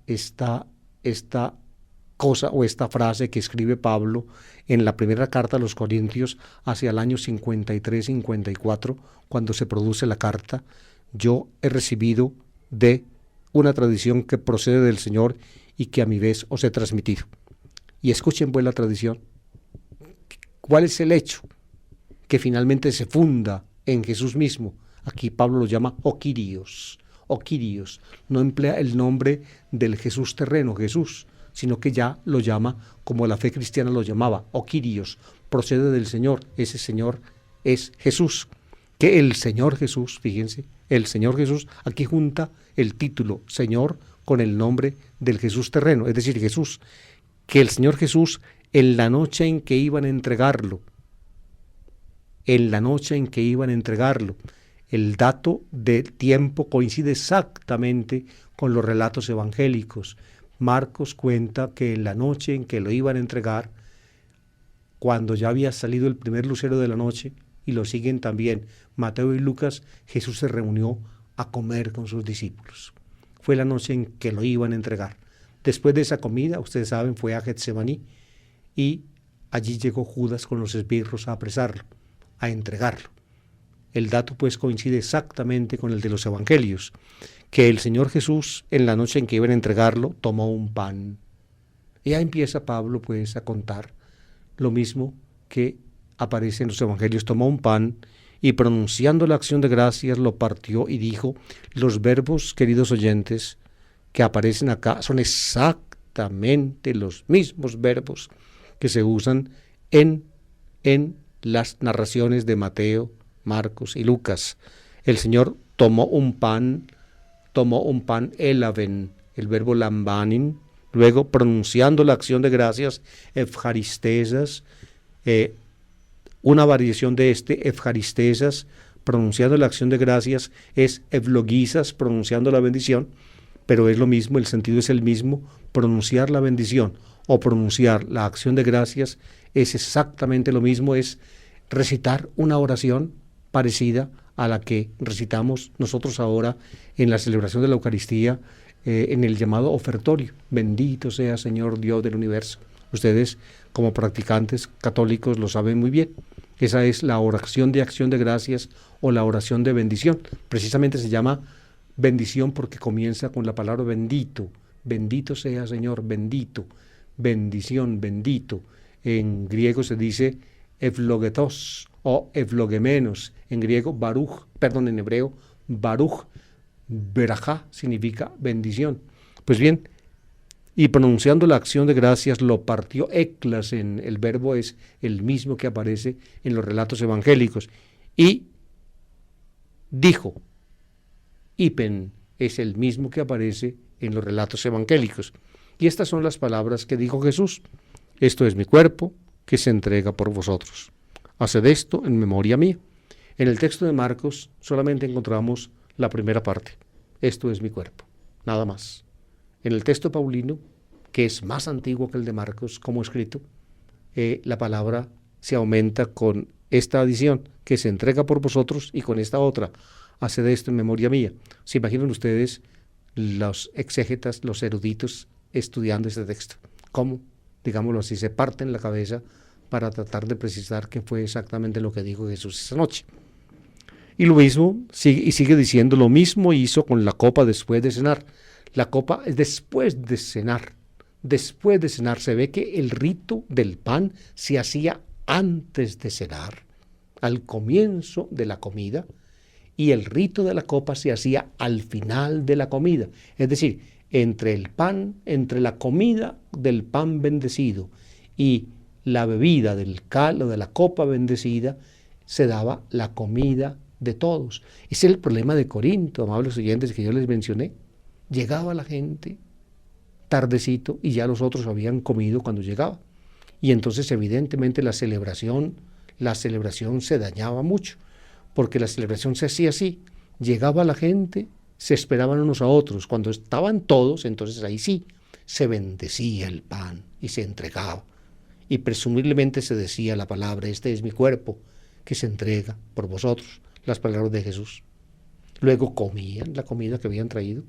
cosa o esta frase que escribe Pablo en la primera carta a los Corintios hacia el año 53-54, cuando se produce la carta: yo he recibido de una tradición que procede del Señor y que a mi vez os he transmitido. Y escuchen pues la tradición. ¿Cuál es el hecho? Que finalmente se funda en Jesús mismo. Aquí Pablo lo llama o Kyrios. O Kyrios. No emplea el nombre del Jesús terreno, Jesús, sino que ya lo llama como la fe cristiana lo llamaba, o Kyrios, procede del Señor. Ese Señor es Jesús. Que el Señor Jesús, fíjense, el Señor Jesús, aquí junta el título Señor con el nombre del Jesús terreno, es decir, Jesús. Que el Señor Jesús, en la noche en que iban a entregarlo, en la noche en que iban a entregarlo. El dato de tiempo coincide exactamente con los relatos evangélicos. Marcos cuenta que en la noche en que lo iban a entregar, cuando ya había salido el primer lucero de la noche, y lo siguen también Mateo y Lucas, Jesús se reunió a comer con sus discípulos. Fue la noche en que lo iban a entregar. Después de esa comida, ustedes saben, fue a Getsemaní y allí llegó Judas con los esbirros a apresarlo, a entregarlo. El dato pues coincide exactamente con el de los evangelios, que el Señor Jesús en la noche en que iban a entregarlo tomó un pan. Y ya empieza Pablo pues a contar lo mismo que aparece en los evangelios. Tomó un pan y pronunciando la acción de gracias lo partió y dijo. Los verbos, queridos oyentes, que aparecen acá son exactamente los mismos verbos que se usan en las narraciones de Mateo, Marcos y Lucas. El Señor tomó un pan, elaven, el verbo lambanin, luego pronunciando la acción de gracias, efjaristesas, una variación de efjaristesas, pronunciando la acción de gracias, es evlogisas, pronunciando la bendición, pero es lo mismo, el sentido es el mismo. Pronunciar la bendición o pronunciar la acción de gracias es exactamente lo mismo, es recitar una oración parecida a la que recitamos nosotros ahora en la celebración de la Eucaristía, en el llamado ofertorio. Bendito sea Señor Dios del universo. Ustedes, como practicantes católicos, lo saben muy bien. Esa es la oración de acción de gracias o la oración de bendición. Precisamente se llama bendición porque comienza con la palabra bendito. Bendito sea Señor, bendito. Bendición, bendito. En griego se dice evlogetos o evlogemenos. En griego, en hebreo, baruch. Berajá significa bendición. Pues bien, y pronunciando la acción de gracias lo partió éclasen, el verbo es el mismo que aparece en los relatos evangélicos, y dijo, hipen, es el mismo que aparece en los relatos evangélicos. Y estas son las palabras que dijo Jesús: esto es mi cuerpo que se entrega por vosotros. Haced esto en memoria mía. En el texto de Marcos solamente encontramos la primera parte, esto es mi cuerpo, nada más. En el texto paulino, que es más antiguo que el de Marcos como escrito, la palabra se aumenta con esta adición, que se entrega por vosotros, y con esta otra, haced esto en memoria mía. ¿Se imaginan ustedes los exégetas, los eruditos, estudiando este texto? ¿Cómo, digámoslo así, se parten la cabeza para tratar de precisar qué fue exactamente lo que dijo Jesús esa noche? Y lo mismo, sigue diciendo, lo mismo hizo con la copa después de cenar. La copa es después de cenar. Después de cenar se ve que el rito del pan se hacía antes de cenar, al comienzo de la comida, y el rito de la copa se hacía al final de la comida. Es decir, entre el pan, entre la comida del pan bendecido y la bebida del cal o de la copa bendecida, se daba la comida de todos. Ese es el problema de Corinto, amables oyentes, que yo les mencioné. Llegaba la gente tardecito y ya los otros habían comido cuando llegaba. Y entonces evidentemente la celebración se dañaba mucho, porque la celebración se hacía así. Llegaba la gente, se esperaban unos a otros. Cuando estaban todos, entonces ahí sí, se bendecía el pan y se entregaba. Y presumiblemente se decía la palabra, este es mi cuerpo que se entrega por vosotros, las palabras de Jesús. Luego comían la comida que habían traído.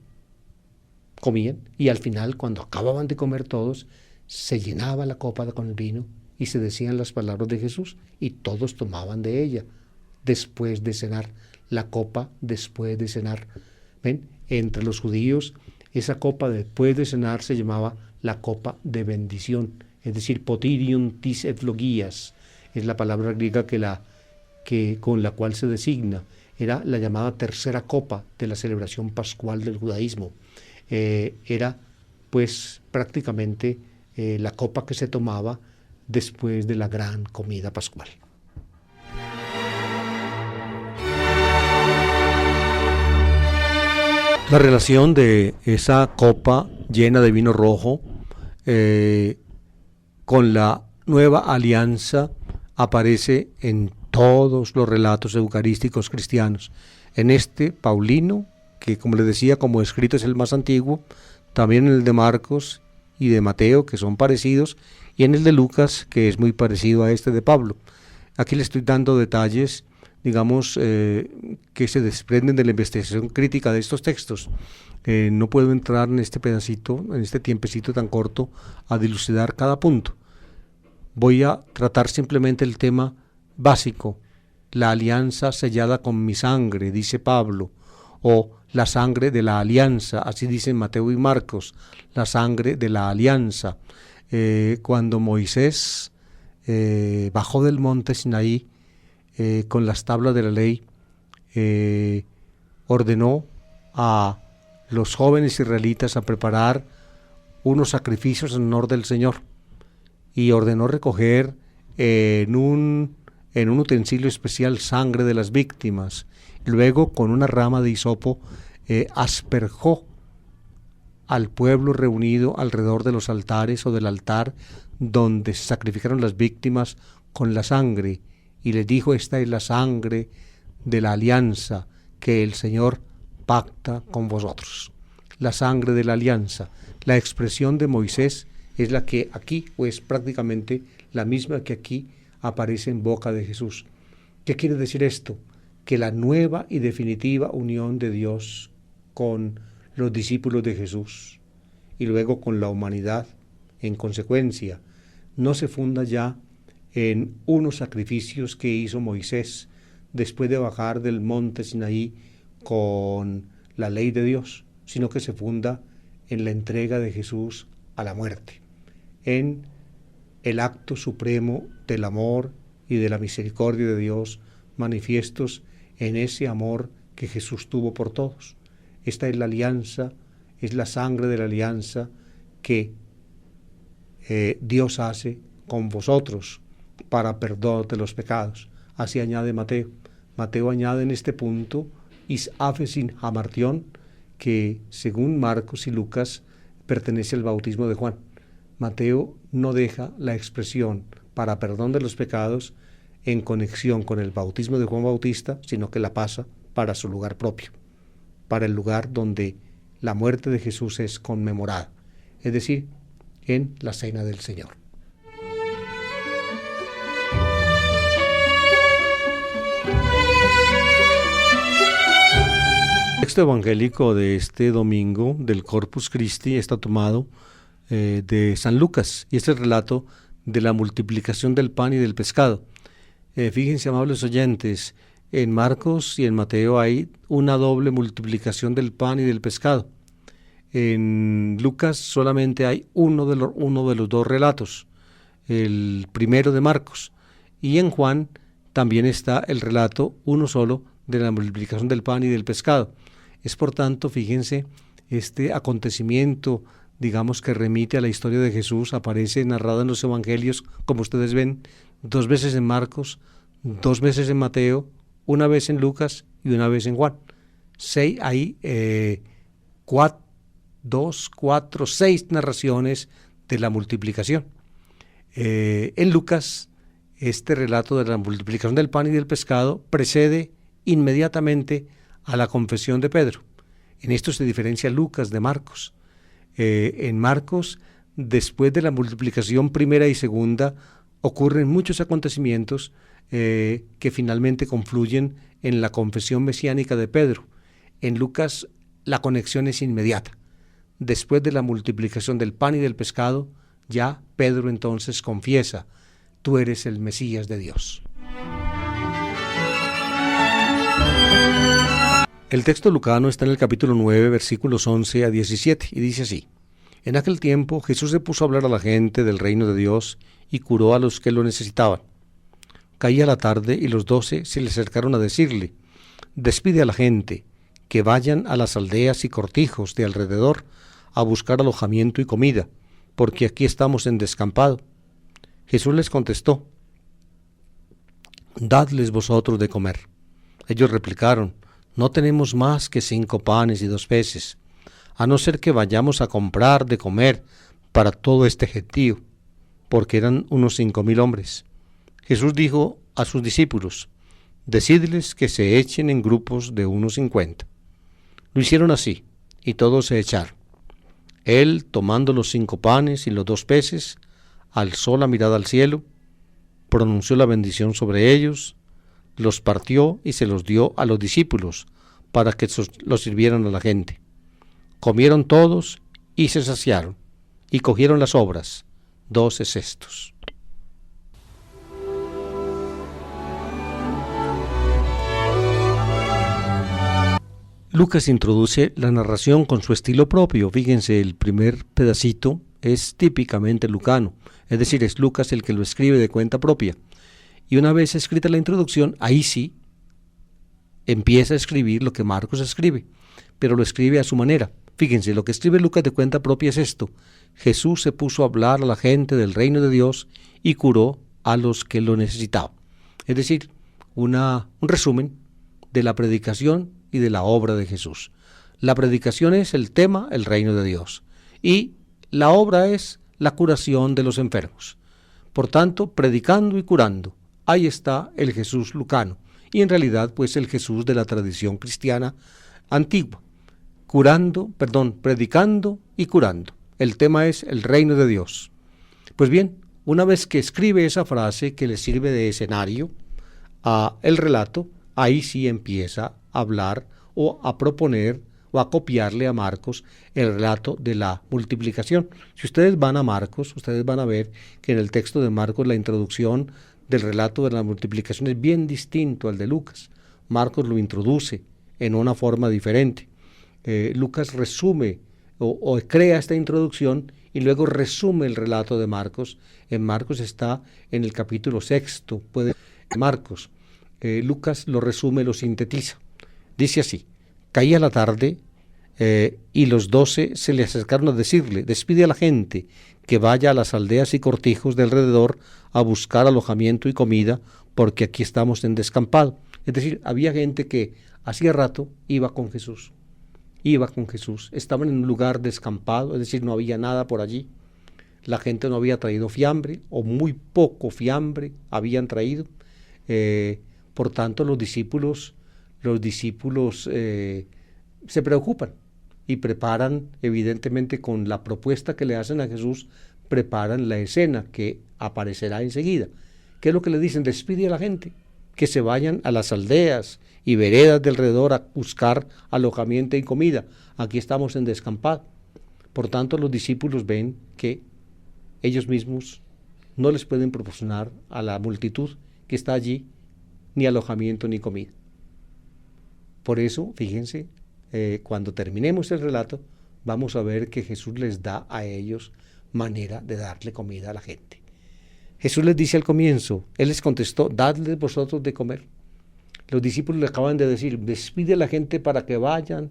Comían, y al final, cuando acababan de comer todos, se llenaba la copa con el vino y se decían las palabras de Jesús, y todos tomaban de ella después de cenar, la copa después de cenar. ¿Ven? Entre los judíos, esa copa después de cenar se llamaba la copa de bendición, es decir, potirium tis ephlogias, es la palabra griega con la cual se designa. Era la llamada tercera copa de la celebración pascual del judaísmo. Era pues prácticamente la copa que se tomaba después de la gran comida pascual. La relación de esa copa llena de vino rojo con la nueva alianza aparece en todos los relatos eucarísticos cristianos. En este Paulino, que como les decía, como escrito es el más antiguo, también en el de Marcos y de Mateo, que son parecidos, y en el de Lucas, que es muy parecido a este de Pablo. Aquí le estoy dando detalles, digamos, que se desprenden de la investigación crítica de estos textos. No puedo entrar en este pedacito, en este tiempecito tan corto, a dilucidar cada punto. Voy a tratar simplemente el tema básico, la alianza sellada con mi sangre, dice Pablo, o la sangre de la alianza, así dicen Mateo y Marcos, la sangre de la alianza. Cuando Moisés bajó del monte Sinaí con las tablas de la ley, ordenó a los jóvenes israelitas a preparar unos sacrificios en honor del Señor y ordenó recoger en un utensilio especial sangre de las víctimas. Luego, con una rama de hisopo, asperjó al pueblo reunido alrededor de los altares o del altar donde se sacrificaron las víctimas con la sangre, y les dijo: esta es la sangre de la alianza que el Señor pacta con vosotros. La sangre de la alianza. La expresión de Moisés es la que aquí, o es prácticamente la misma que aquí aparece en boca de Jesús. ¿Qué quiere decir esto? Que la nueva y definitiva unión de Dios con los discípulos de Jesús y luego con la humanidad, en consecuencia, no se funda ya en unos sacrificios que hizo Moisés después de bajar del monte Sinaí con la ley de Dios, sino que se funda en la entrega de Jesús a la muerte, en el acto supremo del amor y de la misericordia de Dios, manifiestos en ese amor que Jesús tuvo por todos. Esta es la alianza, es la sangre de la alianza que Dios hace con vosotros para perdón de los pecados. Así añade Mateo. Mateo añade en este punto is afesin hamartion, que según Marcos y Lucas pertenece al bautismo de Juan. Mateo no deja la expresión para perdón de los pecados en conexión con el bautismo de Juan Bautista, sino que la pasa para su lugar propio, para el lugar donde la muerte de Jesús es conmemorada, es decir, en la Cena del Señor. El texto evangélico de este domingo del Corpus Christi está tomado de San Lucas, y es el relato de la multiplicación del pan y del pescado. Fíjense, amables oyentes, en Marcos y en Mateo hay una doble multiplicación del pan y del pescado. En Lucas solamente hay uno de los dos relatos, el primero de Marcos, y en Juan también está el relato, uno solo, de la multiplicación del pan y del pescado. Es por tanto, fíjense, este acontecimiento, digamos, que remite a la historia de Jesús, aparece narrado en los evangelios, como ustedes ven, 2 veces en Marcos, 2 veces en Mateo, 1 vez en Lucas y 1 vez en Juan. 6 narraciones de la multiplicación. En Lucas, este relato de la multiplicación del pan y del pescado precede inmediatamente a la confesión de Pedro. En esto se diferencia Lucas de Marcos. En Marcos, después de la multiplicación primera y segunda, ocurren muchos acontecimientos que finalmente confluyen en la confesión mesiánica de Pedro. En Lucas, la conexión es inmediata. Después de la multiplicación del pan y del pescado, ya Pedro entonces confiesa: tú eres el Mesías de Dios. El texto lucano está en el capítulo 9, versículos 11 a 17, y dice así: En aquel tiempo Jesús se puso a hablar a la gente del reino de Dios y curó a los que lo necesitaban. Caía la tarde y los 12 se le acercaron a decirle: despide a la gente, que vayan a las aldeas y cortijos de alrededor a buscar alojamiento y comida, porque aquí estamos en descampado. Jesús les contestó: dadles vosotros de comer. Ellos replicaron: no tenemos más que 5 panes y 2 peces, a no ser que vayamos a comprar de comer para todo este gentío, porque eran unos 5,000 hombres. Jesús dijo a sus discípulos: decidles que se echen en grupos de unos 50. Lo hicieron así, y todos se echaron. Él, tomando los 5 panes y los 2 peces, alzó la mirada al cielo, pronunció la bendición sobre ellos, los partió y se los dio a los discípulos para que los sirvieran a la gente. Comieron todos y se saciaron, y cogieron las sobras, 12 cestos. Lucas introduce la narración con su estilo propio. Fíjense, el primer pedacito es típicamente lucano, es decir, es Lucas el que lo escribe de cuenta propia. Y una vez escrita la introducción, ahí sí empieza a escribir lo que Marcos escribe, pero lo escribe a su manera. Fíjense, lo que escribe Lucas de cuenta propia es esto: Jesús se puso a hablar a la gente del reino de Dios y curó a los que lo necesitaban. Es decir, un resumen de la predicación y de la obra de Jesús. La predicación es el tema, el reino de Dios, y la obra es la curación de los enfermos. Por tanto, predicando y curando, ahí está el Jesús lucano, y en realidad pues el Jesús de la tradición cristiana antigua. Predicando y curando. El tema es el reino de Dios. Pues bien, una vez que escribe esa frase que le sirve de escenario a el relato, ahí sí empieza a hablar o a proponer o a copiarle a Marcos el relato de la multiplicación. Si ustedes van a Marcos, ustedes van a ver que en el texto de Marcos la introducción del relato de la multiplicación es bien distinto al de Lucas. Marcos lo introduce en una forma diferente. Lucas resume o crea esta introducción y luego resume el relato de Marcos. En Marcos está en el capítulo 6, Marcos. Lucas lo resume, lo sintetiza. Dice así: caía la tarde y los 12 se le acercaron a decirle: despide a la gente que vaya a las aldeas y cortijos de alrededor a buscar alojamiento y comida, porque aquí estamos en descampado. Es decir, había gente que hacía rato iba con Jesús, estaban en un lugar descampado, es decir, no había nada por allí. La gente no había traído fiambre, o muy poco fiambre habían traído. Por tanto, los discípulos se preocupan y preparan, evidentemente con la propuesta que le hacen a Jesús, preparan la escena que aparecerá enseguida. ¿Qué es lo que le dicen? Despide a la gente, que se vayan a las aldeas y veredas de alrededor a buscar alojamiento y comida. Aquí estamos en descampado. Por tanto, los discípulos ven que ellos mismos no les pueden proporcionar a la multitud que está allí ni alojamiento ni comida. Por eso, fíjense, cuando terminemos el relato, vamos a ver que Jesús les da a ellos manera de darle comida a la gente. Jesús les dice al comienzo, Él les contestó: dadles vosotros de comer. Los discípulos le acaban de decir: despide a la gente para que vayan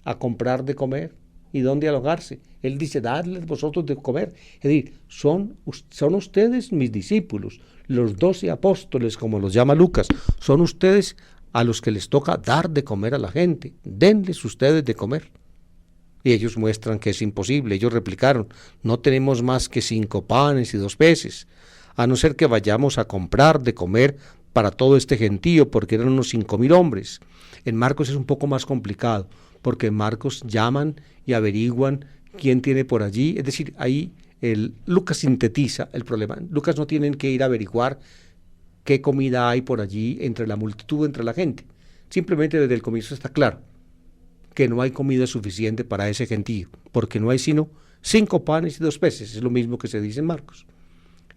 a comprar de comer y dónde alojarse. Él dice: dadles vosotros de comer. Es decir, son ustedes mis discípulos, los 12 apóstoles, como los llama Lucas, son ustedes a los que les toca dar de comer a la gente. Denles ustedes de comer. Y ellos muestran que es imposible. Ellos replicaron: no tenemos más que 5 panes y 2 peces, a no ser que vayamos a comprar de comer para todo este gentío, porque eran unos 5,000 hombres. En Marcos es un poco más complicado, porque en Marcos llaman y averiguan quién tiene por allí. Es decir, ahí Lucas sintetiza el problema. Lucas no tienen que ir a averiguar qué comida hay por allí entre la multitud, entre la gente. Simplemente desde el comienzo está claro que no hay comida suficiente para ese gentío, porque no hay sino 5 panes y 2 peces. Es lo mismo que se dice en Marcos.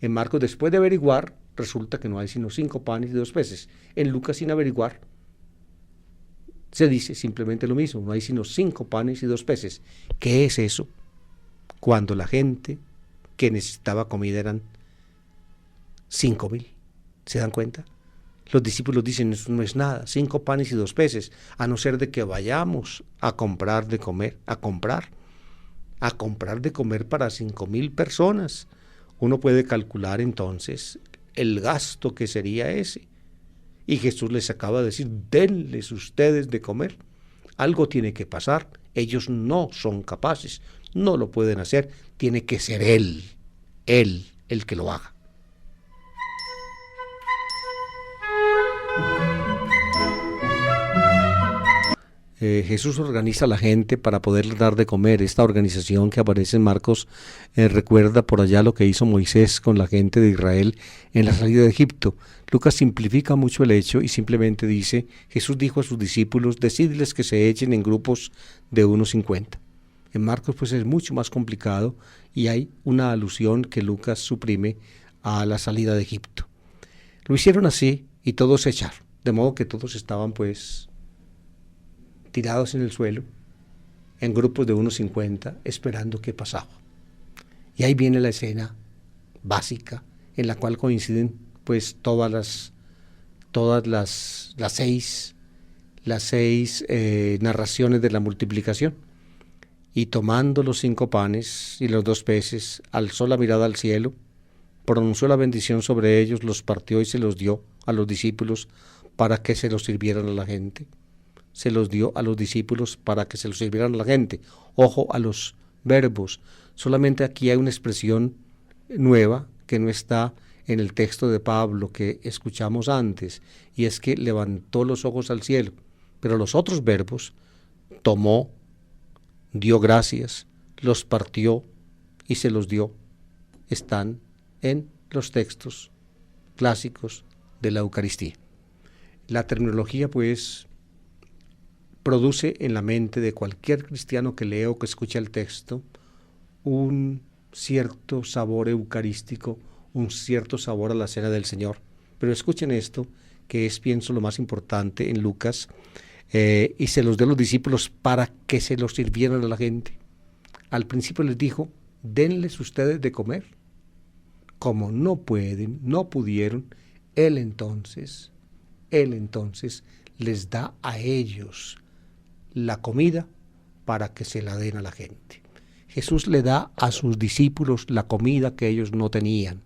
En Marcos, después de averiguar, resulta que no hay sino 5 panes y 2 peces. En Lucas, sin averiguar, se dice simplemente lo mismo: no hay sino 5 panes y 2 peces. ¿Qué es eso? Cuando la gente que necesitaba comida eran 5,000. ¿Se dan cuenta? Los discípulos dicen: eso no es nada, 5 panes y 2 peces, a no ser de que vayamos a comprar de comer, a comprar de comer para 5,000 personas. Uno puede calcular entonces el gasto que sería ese. Y Jesús les acaba de decir: denles ustedes de comer. Algo tiene que pasar. Ellos no son capaces, no lo pueden hacer. Tiene que ser Él el que lo haga. Jesús organiza a la gente para poderles dar de comer. Esta organización que aparece en Marcos recuerda por allá lo que hizo Moisés con la gente de Israel en la salida de Egipto. Lucas simplifica mucho el hecho y simplemente dice: Jesús dijo a sus discípulos, decidles que se echen en grupos de unos 50. En Marcos pues es mucho más complicado y hay una alusión que Lucas suprime a la salida de Egipto. Lo hicieron así y todos se echaron, de modo que todos estaban pues tirados en el suelo, en grupos de unos 50, esperando qué pasaba. Y ahí viene la escena básica, en la cual coinciden pues todas las seis narraciones de la multiplicación. Y tomando los 5 panes y los 2 peces, alzó la mirada al cielo, pronunció la bendición sobre ellos, los partió y se los dio a los discípulos para que se los sirvieran a la gente. Se los dio a los discípulos para que se los sirvieran a la gente. Ojo a los verbos. Solamente aquí hay una expresión nueva que no está en el texto de Pablo que escuchamos antes, y es que levantó los ojos al cielo. Pero los otros verbos, tomó, dio gracias, los partió y se los dio, están en los textos clásicos de la Eucaristía. La terminología pues produce en la mente de cualquier cristiano que lee o que escuche el texto un cierto sabor eucarístico, un cierto sabor a la cena del Señor. Pero escuchen esto, que es, pienso, lo más importante en Lucas, y se los dio a los discípulos para que se los sirvieran a la gente. Al principio les dijo, denles ustedes de comer. Como no pueden, no pudieron, Él entonces les da a ellos la comida para que se la den a la gente. Jesús le da a sus discípulos la comida que ellos no tenían,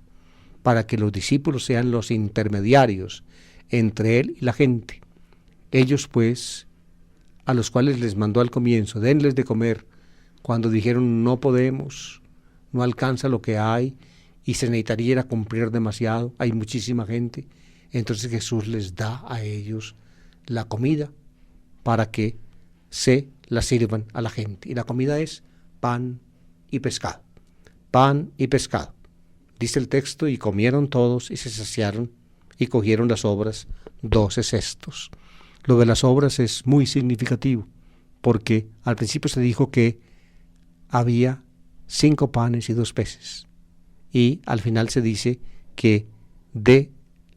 para que los discípulos sean los intermediarios entre Él y la gente. Ellos pues, a los cuales les mandó al comienzo, denles de comer, cuando dijeron no podemos, no alcanza lo que hay y se necesitaría ir a cumplir demasiado, hay muchísima gente, entonces Jesús les da a ellos la comida para que se la sirvan a la gente. Y la comida es pan y pescado. Pan y pescado. Dice el texto, y comieron todos y se saciaron y cogieron las sobras 12 cestos. Lo de las sobras es muy significativo, porque al principio se dijo que había 5 panes y 2 peces. Y al final se dice que de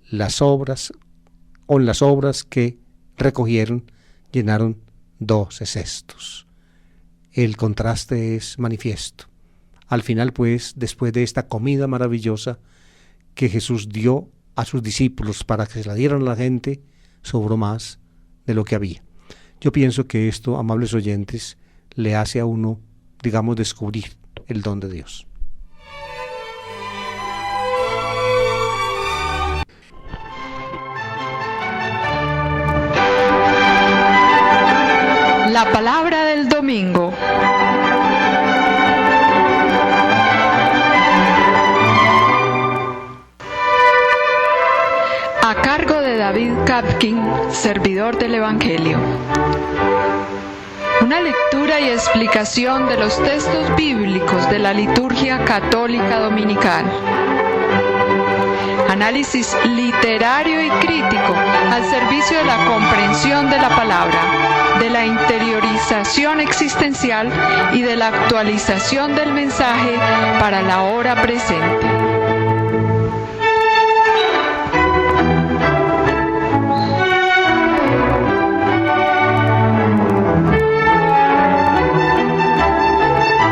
las sobras, o las sobras que recogieron, llenaron 12 cestos. El contraste es manifiesto. Al final, pues, después de esta comida maravillosa que Jesús dio a sus discípulos para que se la dieran a la gente, sobró más de lo que había. Yo pienso que esto, amables oyentes, le hace a uno, digamos, descubrir el don de Dios. La palabra del domingo. A cargo de David Kapkin, servidor del Evangelio. Una lectura y explicación de los textos bíblicos de la liturgia católica dominical. Análisis literario y crítico al servicio de la comprensión de la palabra, de la interiorización existencial y de la actualización del mensaje para la hora presente.